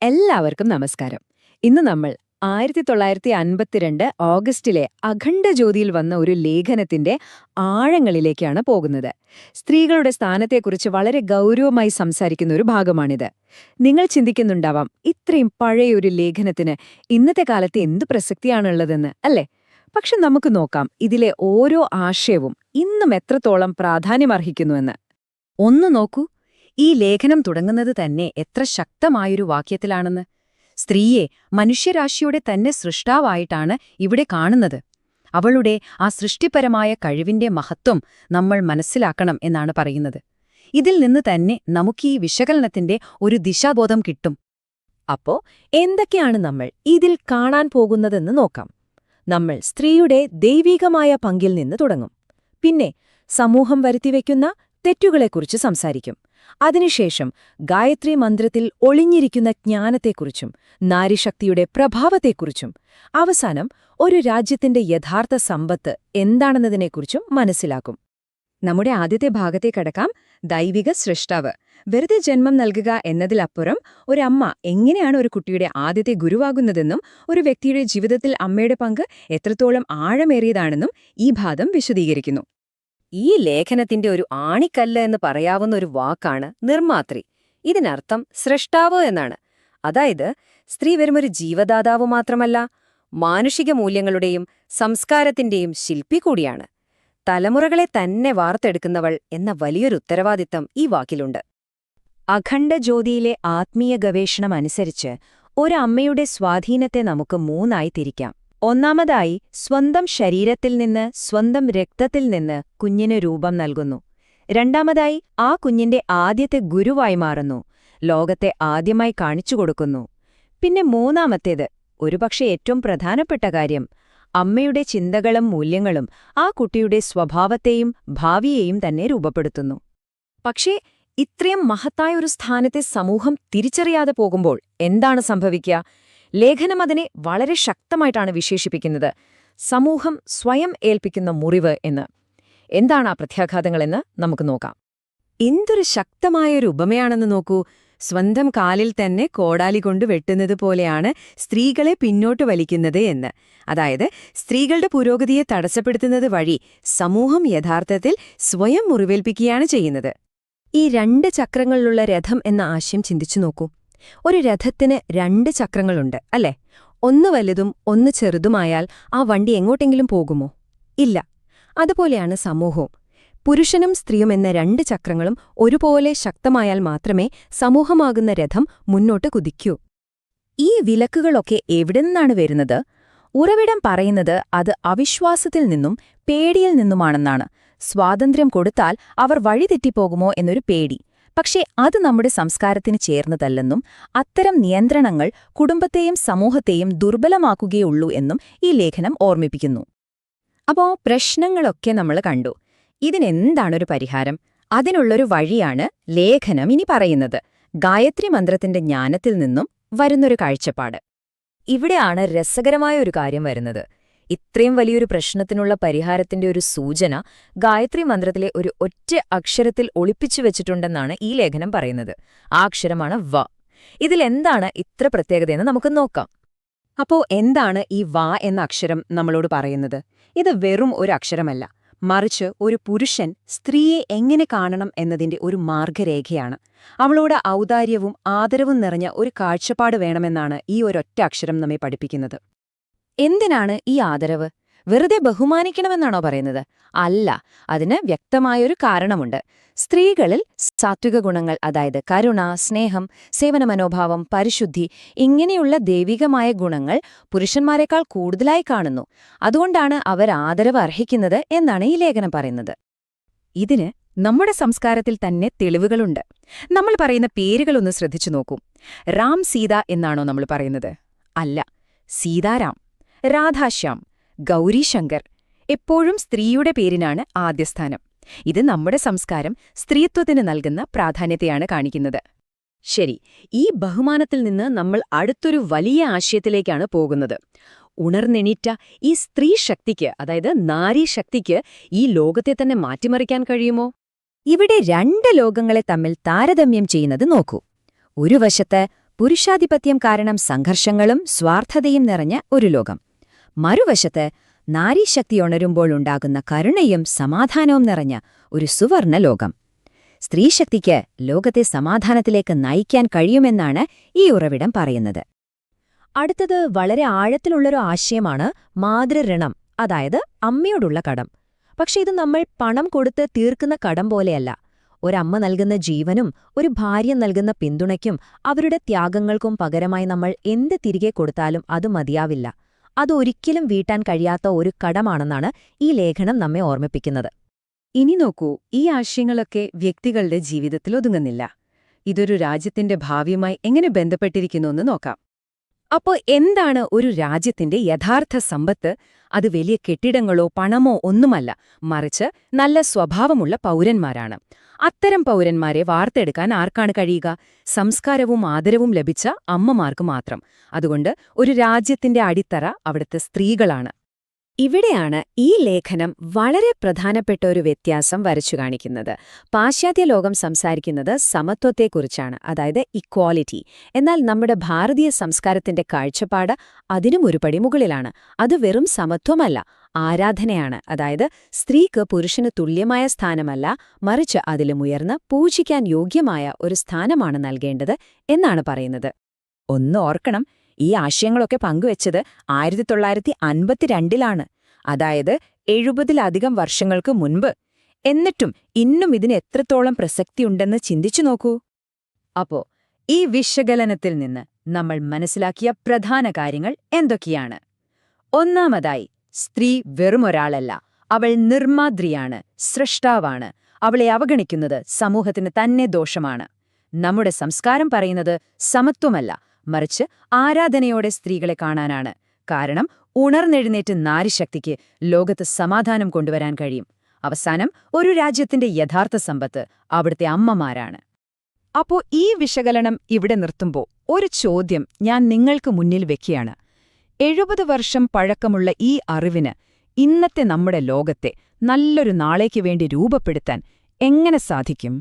എല്ലാവർക്കും നമസ്കാരം. ഇന്ന് നമ്മൾ 1952 ഓഗസ്റ്റിലെ അഖണ്ഡ ജ്യോതിയിൽ വന്ന ഒരു ലേഖനത്തിന്റെ ആഴങ്ങളിലേക്കാണ് പോകുന്നത്. സ്ത്രീകളുടെ സ്ഥാനത്തെക്കുറിച്ച് വളരെ ഗൗരവമായി സംസാരിക്കുന്ന ഒരു ഭാഗമാണിത്. നിങ്ങൾ ചിന്തിക്കുന്നുണ്ടാവാം, ഇത്രയും പഴയൊരു ലേഖനത്തിന് ഇന്നത്തെ കാലത്ത് എന്ത് പ്രസക്തിയാണുള്ളതെന്ന്, അല്ലേ? പക്ഷെ നമുക്ക് നോക്കാം ഇതിലെ ഓരോ ആശയവും ഇന്നും എത്രത്തോളം പ്രാധാന്യമർഹിക്കുന്നുവെന്ന്. ഒന്ന് നോക്കൂ, ഈ ലേഖനം തുടങ്ങുന്നത് തന്നെ എത്ര ശക്തമായൊരു വാക്യത്തിലാണെന്ന്. സ്ത്രീയെ മനുഷ്യരാശിയുടെ തന്നെ സൃഷ്ടാവായിട്ടാണ് ഇവിടെ കാണുന്നത്. അവളുടെ ആ സൃഷ്ടിപരമായ കഴിവിന്റെ മഹത്വം നമ്മൾ മനസ്സിലാക്കണം എന്നാണ് പറയുന്നത്. ഇതിൽ നിന്ന് തന്നെ നമുക്ക് ഈ വിശകലനത്തിന്റെ ഒരു ദിശാബോധം കിട്ടും. അപ്പോ എന്തൊക്കെയാണ് നമ്മൾ ഇതിൽ കാണാൻ പോകുന്നതെന്ന് നോക്കാം. നമ്മൾ സ്ത്രീയുടെ ദൈവികമായ പങ്കിൽ നിന്ന് തുടങ്ങും. പിന്നെ സമൂഹം വരുത്തിവെക്കുന്ന തെറ്റുകളെക്കുറിച്ച് സംസാരിക്കും. അതിനുശേഷം ഗായത്രി മന്ത്രത്തിൽ ഒളിഞ്ഞിരിക്കുന്ന ജ്ഞാനത്തെക്കുറിച്ചും നാരിശക്തിയുടെ പ്രഭാവത്തെക്കുറിച്ചും അവസാനം ഒരു രാജ്യത്തിന്റെ യഥാർത്ഥ സമ്പത്ത് എന്താണെന്നതിനെക്കുറിച്ചും മനസ്സിലാക്കും. നമ്മുടെ ആദ്യത്തെ ഭാഗത്തെ കടക്കാം. ദൈവിക സൃഷ്ടാവ്. വെറുതെ ജന്മം നൽകുക എന്നതിലപ്പുറം ഒരമ്മ എങ്ങനെയാണ് ഒരു കുട്ടിയുടെ ആദ്യത്തെ ഗുരുവാകുന്നതെന്നും ഒരു വ്യക്തിയുടെ ജീവിതത്തിൽ അമ്മയുടെ പങ്ക് എത്രത്തോളം ആഴമേറിയതാണെന്നും ഈ ഭാഗം വിശദീകരിക്കുന്നു. ഈ ലേഖനത്തിന്റെ ഒരു ആണിക്കല്ല് എന്ന് പറയാവുന്ന ഒരു വാക്കാണ് നിർമ്മാത്രി. ഇതിനർത്ഥം സൃഷ്ടാവ് എന്നാണ്. അതായത് സ്ത്രീ വെറുമൊരു ജീവദാതാവ് മാത്രമല്ല, മാനുഷിക മൂല്യങ്ങളുടെയും സംസ്കാരത്തിന്റെയും ശില്പി കൂടിയാണ്. തലമുറകളെ തന്നെ വാർത്തെടുക്കുന്നവൾ എന്ന വലിയൊരു ഉത്തരവാദിത്തം ഈ വാക്കിലുണ്ട്. അഖണ്ഡ ജ്യോതിയിലെ ആത്മീയ ഗവേഷണം അനുസരിച്ച് ഒരമ്മയുടെ സ്വാധീനത്തെ നമുക്ക് മൂന്നായി തിരിക്കാം. ഒന്നാമതായി, സ്വന്തം ശരീരത്തിൽ നിന്ന്, സ്വന്തം രക്തത്തിൽ നിന്ന് കുഞ്ഞിന് രൂപം നൽകുന്നു. രണ്ടാമതായി, ആ കുഞ്ഞിന്റെ ആദ്യത്തെ ഗുരുവായി മാറുന്നു, ലോകത്തെ ആദ്യമായി കാണിച്ചുകൊടുക്കുന്നു. പിന്നെ മൂന്നാമത്തേത്, ഒരുപക്ഷെ ഏറ്റവും പ്രധാനപ്പെട്ട കാര്യം, അമ്മയുടെ ചിന്തകളും മൂല്യങ്ങളും ആ കുട്ടിയുടെ സ്വഭാവത്തെയും ഭാവിയെയും തന്നെ രൂപപ്പെടുത്തുന്നു. പക്ഷേ ഇത്രയും മഹത്തായ ഒരു സ്ഥാനത്തെ സമൂഹം തിരിച്ചറിയാതെ പോകുമ്പോൾ എന്താണ് സംഭവിക്കുക? ലേഖനം അതിനെ വളരെ ശക്തമായിട്ടാണ് വിശേഷിപ്പിക്കുന്നത്. സമൂഹം സ്വയം ഏൽപ്പിക്കുന്ന മുറിവ് എന്ന്. എന്താണ് ആ പ്രത്യാഘാതങ്ങളെന്ന് നമുക്ക് നോക്കാം. എന്തൊരു ശക്തമായൊരു ഉപമയാണെന്ന് നോക്കൂ. സ്വന്തം കാലിൽ തന്നെ കോടാലി കൊണ്ട് വെട്ടുന്നത് പോലെയാണ് സ്ത്രീകളെ പിന്നോട്ട് വലിക്കുന്നത് എന്ന്. അതായത് സ്ത്രീകളുടെ പുരോഗതിയെ തടസ്സപ്പെടുത്തുന്നത് വഴി സമൂഹം യഥാർത്ഥത്തിൽ സ്വയം മുറിവേൽപ്പിക്കുകയാണ് ചെയ്യുന്നത്. ഈ 2 ചക്രങ്ങളിലുള്ള രഥം എന്ന ആശയം ചിന്തിച്ചു നോക്കൂ. ഒരു രഥത്തിന് 2 ചക്രങ്ങളുണ്ട്, അല്ലേ? ഒന്ന് വലുതും ഒന്ന് ചെറുതുമായാൽ ആ വണ്ടി എങ്ങോട്ടെങ്കിലും പോകുമോ? ഇല്ല. അതുപോലെയാണ് സമൂഹവും. പുരുഷനും സ്ത്രീയും എന്ന 2 ചക്രങ്ങളും ഒരുപോലെ ശക്തമായാൽ മാത്രമേ സമൂഹമാകുന്ന രഥം മുന്നോട്ട് കുതിക്കൂ. ഈ വിലക്കുകളൊക്കെ എവിടെ നിന്നാണ് വരുന്നത്? ഉറവിടം പറയുന്നത് അത് അവിശ്വാസത്തിൽ നിന്നും പേടിയിൽ നിന്നുമാണെന്നാണ്. സ്വാതന്ത്ര്യം കൊടുത്താൽ അവർ വഴിതെറ്റിപ്പോകുമോ എന്നൊരു പേടി. പക്ഷേ അത് നമ്മുടെ സംസ്കാരത്തിന് ചേർന്നതല്ലെന്നും അത്തരം നിയന്ത്രണങ്ങൾ കുടുംബത്തെയും സമൂഹത്തെയും ദുർബലമാക്കുകയുള്ളൂ എന്നും ഈ ലേഖനം ഓർമ്മിപ്പിക്കുന്നു. അപ്പോ പ്രശ്നങ്ങളൊക്കെ നമ്മൾ കണ്ടു. ഇതിനെന്താണൊരു പരിഹാരം? അതിനുള്ളൊരു വഴിയാണ് ലേഖനം ഇനി പറയുന്നത്. ഗായത്രി മന്ത്രത്തിന്റെ ജ്ഞാനത്തിൽ നിന്നും വരുന്നൊരു കാഴ്ചപ്പാട്. ഇവിടെയാണ് രസകരമായ ഒരു കാര്യം വരുന്നത്. ഇത്രയും വലിയൊരു പ്രശ്നത്തിനുള്ള പരിഹാരത്തിന്റെ ഒരു സൂചന ഗായത്രി മന്ത്രത്തിലെ ഒരു ഒറ്റ അക്ഷരത്തിൽ ഒളിപ്പിച്ചു വെച്ചിട്ടുണ്ടെന്നാണ് ഈ ലേഖനം പറയുന്നത്. ആ അക്ഷരമാണ് വ. ഇതിലെന്താണ് ഇത്ര പ്രത്യേകതയെന്ന് നമുക്ക് നോക്കാം. അപ്പോ എന്താണ് ഈ വ എന്ന അക്ഷരം നമ്മളോട് പറയുന്നത്? ഇത് വെറും ഒരു അക്ഷരമല്ല, മറിച്ച് ഒരു പുരുഷൻ സ്ത്രീയെ എങ്ങനെ കാണണം എന്നതിന്റെ ഒരു മാർഗരേഖയാണ്. അവളോട് ഔദാര്യവും ആദരവും നിറഞ്ഞ ഒരു കാഴ്ചപ്പാട് വേണമെന്നാണ് ഈ ഒരൊറ്റ അക്ഷരം നമ്മെ പഠിപ്പിക്കുന്നത്. എന്തിനാണ് ഈ ആദരവ്? വെറുതെ ബഹുമാനിക്കണമെന്നാണോ പറയുന്നത്? അല്ല, അതിന് വ്യക്തമായൊരു കാരണമുണ്ട്. സ്ത്രീകളിൽ സാത്വിക ഗുണങ്ങൾ, അതായത് കരുണ, സ്നേഹം, സേവന മനോഭാവം, പരിശുദ്ധി, ഇങ്ങനെയുള്ള ദൈവികമായ ഗുണങ്ങൾ പുരുഷന്മാരെക്കാൾ കൂടുതലായി കാണുന്നു. അതുകൊണ്ടാണ് അവർ ആദരവ് അർഹിക്കുന്നത് എന്നാണ് ഈ ലേഖനം പറയുന്നത്. ഇതിന് നമ്മുടെ സംസ്കാരത്തിൽ തന്നെ തെളിവുകളുണ്ട്. നമ്മൾ പറയുന്ന പേരുകളൊന്ന് ശ്രദ്ധിച്ചു നോക്കൂ. റാം സീത എന്നാണോ നമ്മൾ പറയുന്നത്? അല്ല, സീതാറാം, രാധാശ്യാം, ഗൗരീശങ്കർ. എപ്പോഴും സ്ത്രീയുടെ പേരിനാണ് ആദ്യസ്ഥാനം. ഇത് നമ്മുടെ സംസ്കാരം സ്ത്രീത്വത്തിന് നൽകുന്ന പ്രാധാന്യത്തെയാണ് കാണിക്കുന്നത്. ശരി, ഈ ബഹുമാനത്തിൽ നിന്ന് നമ്മൾ അടുത്തൊരു വലിയ ആശയത്തിലേക്കാണ് പോകുന്നത്. ഉണർന്നെണീറ്റ ഈ സ്ത്രീ ശക്തിക്ക്, അതായത് നാരീശക്തിക്ക് ഈ ലോകത്തെ തന്നെ മാറ്റിമറിക്കാൻ കഴിയുമോ? ഇവിടെ 2 ലോകങ്ങളെ തമ്മിൽ താരതമ്യം ചെയ്യുന്നത് നോക്കൂ. ഒരു വശത്ത് പുരുഷാധിപത്യം കാരണം സംഘർഷങ്ങളും സ്വാർത്ഥതയും നിറഞ്ഞ ഒരു ലോകം. മറുവശത്ത് നാരീശക്തി ഉണരുമ്പോഴുണ്ടാകുന്ന കരുണയും സമാധാനവും നിറഞ്ഞ ഒരു സുവർണ ലോകം. സ്ത്രീശക്തിക്ക് ലോകത്തെ സമാധാനത്തിലേക്ക് നയിക്കാൻ കഴിയുമെന്നാണ് ഈ ഉറവിടം പറയുന്നത്. അടുത്തത് വളരെ ആഴത്തിലുള്ളൊരു ആശയമാണ് മാതൃഋണം, അതായത് അമ്മയോടുള്ള കടം. പക്ഷെ ഇത് നമ്മൾ പണം കൊടുത്ത് തീർക്കുന്ന കടം പോലെയല്ല. ഒരമ്മ നൽകുന്ന ജീവനും ഒരു ഭാര്യ നൽകുന്ന പിന്തുണയ്ക്കും അവരുടെ ത്യാഗങ്ങൾക്കും പകരമായി നമ്മൾ എന്ത് തിരികെ കൊടുത്താലും അത് മതിയാവില്ല. അതൊരിക്കലും വീട്ടാൻ കഴിയാത്ത ഒരു കടമാണെന്നാണ് ഈ ലേഖനം നമ്മെ ഓർമ്മിപ്പിക്കുന്നത്. ഇനി നോക്കൂ, ഈ ആശയങ്ങളൊക്കെ വ്യക്തികളുടെ ജീവിതത്തിൽ ഒതുങ്ങുന്നില്ല. ഇതൊരു രാജ്യത്തിന്റെ ഭാവിയുമായി എങ്ങനെ ബന്ധപ്പെട്ടിരിക്കുന്നുവെന്ന് നോക്കാം. അപ്പോ എന്താണ് ഒരു രാജ്യത്തിന്റെ യഥാർത്ഥ സമ്പത്ത്? അത് വലിയ കെട്ടിടങ്ങളോ പണമോ ഒന്നുമല്ല, മറിച്ച് നല്ല സ്വഭാവമുള്ള പൗരന്മാരാണ്. അത്തരം പൗരന്മാരെ വാർത്തെടുക്കാൻ ആർക്കാണ് കഴിയുക? സംസ്കാരവും ആദരവും ലഭിച്ച അമ്മമാർക്ക് മാത്രം. അതുകൊണ്ട് ഒരു രാജ്യത്തിന്റെ അടിത്തറ അവിടുത്തെ സ്ത്രീകളാണ്. ഇവിടെയാണ് ഈ ലേഖനം വളരെ പ്രധാനപ്പെട്ട ഒരു വ്യത്യാസം വരച്ചു കാണിക്കുന്നത്. പാശ്ചാത്യ ലോകം സംസാരിക്കുന്നത് സമത്വത്തെക്കുറിച്ചാണ്, അതായത് ഇക്വാലിറ്റി. എന്നാൽ നമ്മുടെ ഭാരതീയ സംസ്കാരത്തിന്റെ കാഴ്ചപ്പാട് അതിനും ഒരു പടി മുകളിലാണ്. അത് വെറും സമത്വമല്ല, ആരാധനയാണ്. അതായത് സ്ത്രീക്ക് പുരുഷന് തുല്യമായ സ്ഥാനമല്ല, മറിച്ച് അതിലും ഉയർന്ന് പൂജിക്കാൻ യോഗ്യമായ ഒരു സ്ഥാനമാണ് നൽകേണ്ടത് എന്നാണ് പറയുന്നത്. ഒന്ന് ഓർക്കണം, ഈ ആശയങ്ങളൊക്കെ പങ്കുവച്ചത് 1952-ലാണ്, അതായത് 70-ലധികം വർഷങ്ങൾക്ക് മുൻപ്. എന്നിട്ടും ഇന്നും ഇതിന് എത്രത്തോളം പ്രസക്തിയുണ്ടെന്ന് ചിന്തിച്ചു നോക്കൂ. അപ്പോ ഈ വിശകലനത്തിൽ നിന്ന് നമ്മൾ മനസ്സിലാക്കിയ പ്രധാന കാര്യങ്ങൾ എന്തൊക്കെയാണ്? ഒന്നാമതായി, സ്ത്രീ വെറുമൊരാളല്ല, അവൾ നിർമ്മാതൃയാണ്, സൃഷ്ടാവാണ്. അവളെ അവഗണിക്കുന്നത് സമൂഹത്തിന് തന്നെ ദോഷമാണ്. നമ്മുടെ സംസ്കാരം പറയുന്നത് സമത്വമല്ല, മറിച്ച് ആരാധനയോടെ സ്ത്രീകളെ കാണാനാണ്. കാരണം ഉണർന്നെഴുന്നേറ്റ് നാരിശക്തിക്ക് ലോകത്ത് സമാധാനം കൊണ്ടുവരാൻ കഴിയും. അവസാനം, ഒരു രാജ്യത്തിന്റെ യഥാർത്ഥ സമ്പത്ത് അവിടുത്തെ അമ്മമാരാണ്. അപ്പോ ഈ വിശകലനം ഇവിടെ നിർത്തുമ്പോൾ ഒരു ചോദ്യം ഞാൻ നിങ്ങൾക്ക് മുന്നിൽ വെക്കുകയാണ്. 70 വർഷം പഴക്കമുള്ള ഈ അറിവിന് ഇന്നത്തെ നമ്മുടെ ലോകത്തെ നല്ലൊരു നാളേക്ക് വേണ്ടി രൂപപ്പെടുത്താൻ എങ്ങനെ സാധിക്കും?